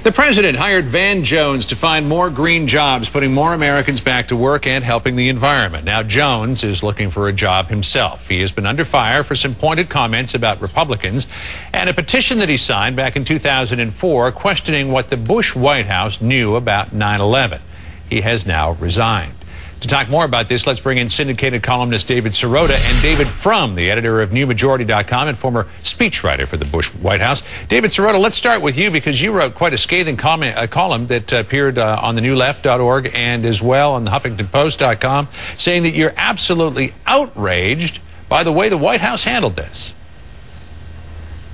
The president hired Van Jones to find more green jobs, putting more Americans back to work and helping the environment. Now, Jones is looking for a job himself. He has been under fire for some pointed comments about Republicans and a petition that he signed back in 2004 questioning what the Bush White House knew about 9/11. He has now resigned. To talk more about this, let's bring in syndicated columnist David Sirota and David Frum, the editor of NewMajority.com and former speechwriter for the Bush White House. David Sirota, let's start with you because you wrote quite a scathing column that appeared on the newleft.org and as well on the HuffingtonPost.com, saying that you're absolutely outraged by the way the White House handled this.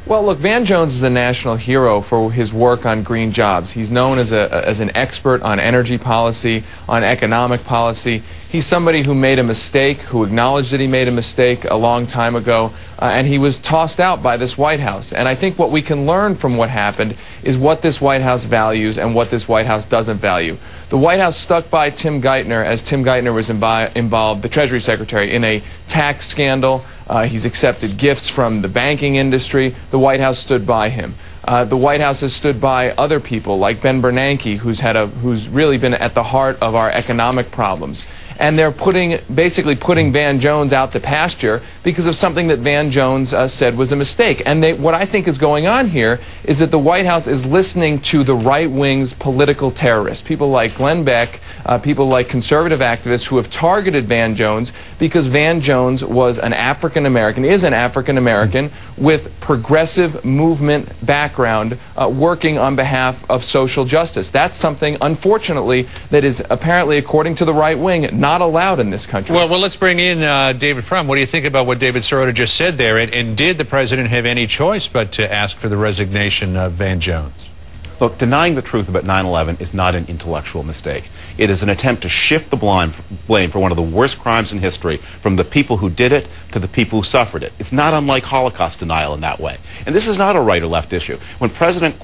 Well, look, Van Jones is a national hero for his work on green jobs. He's known as an expert on energy policy, on economic policy. He's somebody who made a mistake, who acknowledged that he made a mistake a long time ago, and he was tossed out by this White House. And I think what we can learn from what happened is what this White House values and what this White House doesn't value. The White House stuck by Tim Geithner as Tim Geithner was involved, the Treasury Secretary, in a tax scandal. He's accepted gifts from the banking industry. The White House stood by him. The White House has stood by other people like Ben Bernanke, who's really been at the heart of our economic problems. And they're basically putting Van Jones out to pasture because of something that Van Jones said was a mistake. And what I think is going on here is that the White House is listening to the right wing's political terrorists, people like Glenn Beck, people like conservative activists who have targeted Van Jones because Van Jones was an African American, is an African American with progressive movement background, working on behalf of social justice. That's something, unfortunately, that is apparently, according to the right wing, not allowed in this country. Well, let's bring in David Frum. What do you think about what David Sirota just said there? And did the president have any choice but to ask for the resignation of Van Jones? Look, denying the truth about 9/11 is not an intellectual mistake. It is an attempt to shift the blame for one of the worst crimes in history from the people who did it to the people who suffered it. It's not unlike Holocaust denial in that way. And this is not a right or left issue. When President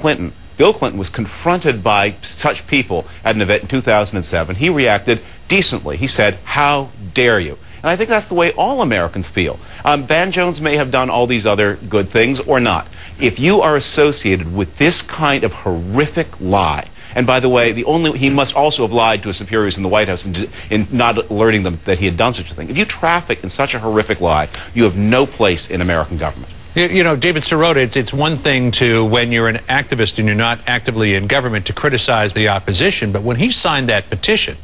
Bill Clinton was confronted by such people at an event in 2007, he reacted decently. He said, "How dare you?" And I think that's the way all Americans feel. Van Jones may have done all these other good things or not. If you are associated with this kind of horrific lie, and by the way, he must also have lied to his superiors in the White House in not alerting them that he had done such a thing. If you traffic in such a horrific lie, you have no place in American government. You know, David Sirota, it's one thing to, when you're an activist and you're not actively in government, to criticize the opposition. But when he signed that petition,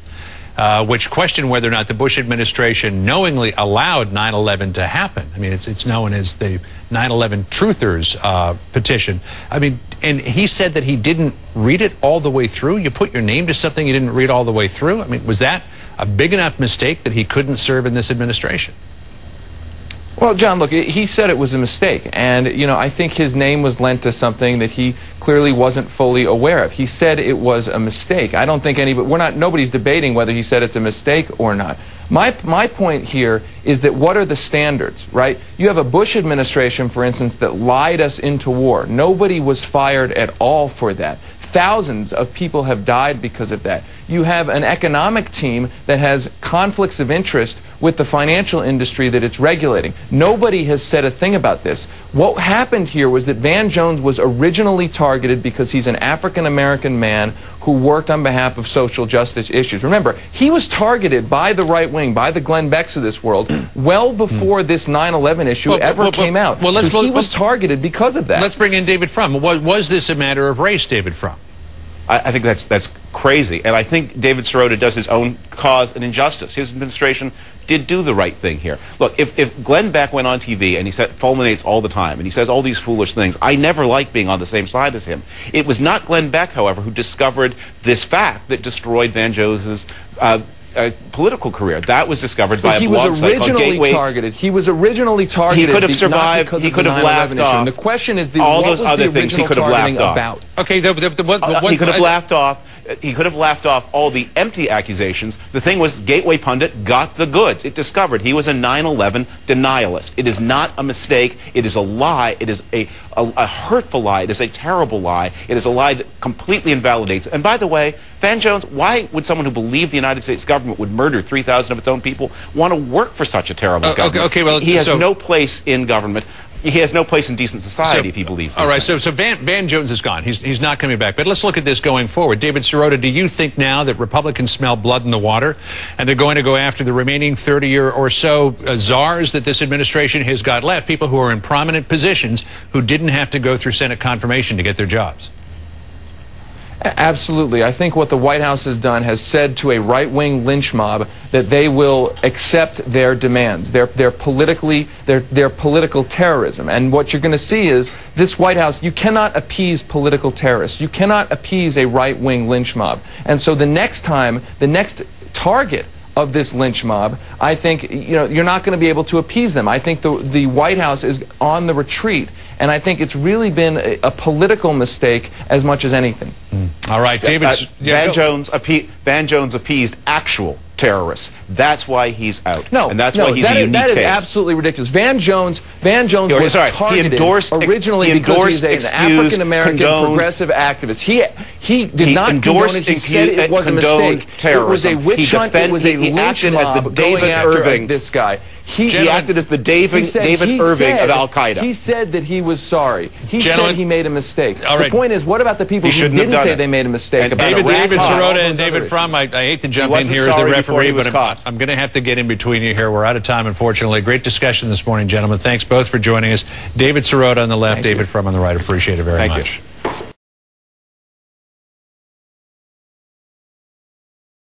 which questioned whether or not the Bush administration knowingly allowed 9/11 to happen. I mean, it's known as the 9/11 Truthers petition. I mean, and he said that he didn't read it all the way through. You put your name to something you didn't read all the way through. I mean, was that a big enough mistake that he couldn't serve in this administration? Well, John, look, he said it was a mistake, and, you know, I think his name was lent to something that he clearly wasn't fully aware of. He said it was a mistake. I don't think nobody's debating whether he said it's a mistake or not. My point here is that what are the standards, right? You have a Bush administration, for instance, that lied us into war. Nobody was fired at all for that. Thousands of people have died because of that. You have an economic team that has conflicts of interest with the financial industry that it's regulating. Nobody has said a thing about this. What happened here was that Van Jones was originally targeted because he's an African-American man who worked on behalf of social justice issues. Remember, he was targeted by the right wing, by the Glenn Becks of this world, well before this 9/11 issue ever came out. So he was targeted because of that. Let's bring in David Frum. Was this a matter of race, David Frum? I think that's crazy, and I think David Sirota does his own cause an injustice. His administration did do the right thing here. Look, if Glenn Beck went on TV and he fulminates all the time and he says all these foolish things, I never liked being on the same side as him. It was not Glenn Beck, however, who discovered this fact that destroyed Van Jones's political career. That was discovered by a blog site called Gateway. He was originally targeted. He could have survived. He could have laughed off. And the question is, all those other things he could have laughed off. Okay, he could have laughed off. He could have laughed off all the empty accusations. The thing was, Gateway Pundit got the goods. It discovered he was a 9/11 denialist. It is not a mistake. It is a lie. It is a hurtful lie. It is a terrible lie. It is a lie that completely invalidates. And by the way, Van Jones, why would someone who believed the United States government would murder 3,000 of its own people want to work for such a terrible government? Okay, well, he has no place in government. he has no place in decent society if he believes this. All right, so Van Jones is gone. He's not coming back. But let's look at this going forward. David Sirota, do you think now that Republicans smell blood in the water and they're going to go after the remaining 30 or so czars that this administration has got left, people who are in prominent positions who didn't have to go through Senate confirmation to get their jobs? Absolutely. I think what the White House has done has said to a right-wing lynch mob that they will accept their demands, their political terrorism. And what you're going to see is this White House, you cannot appease political terrorists. You cannot appease a right-wing lynch mob. And so the next time, the next target of this lynch mob, I think, you're not going to be able to appease them. I think the White House is on the retreat, and I think it's really been a political mistake as much as anything. All right, David. Van Jones appeased actual terrorists. That's why he's out. And that's why he's a unique case. That is absolutely ridiculous. Van Jones was targeted originally because he's an African-American progressive activist. He did not condone it. He said it was a mistake. It was a witch hunt. It was a lynch mob going after this guy. He acted as the David Irving of Al-Qaeda. He said that he was sorry. He said he made a mistake. The point is, what about the people who didn't say they made a mistake? David Sirota and David Frum, I hate to jump in here as the referee, but I'm going to have to get in between you here. We're out of time, unfortunately. Great discussion this morning, gentlemen. Thanks both for joining us. David Sirota on the left, David Frum on the right. Appreciate it very much.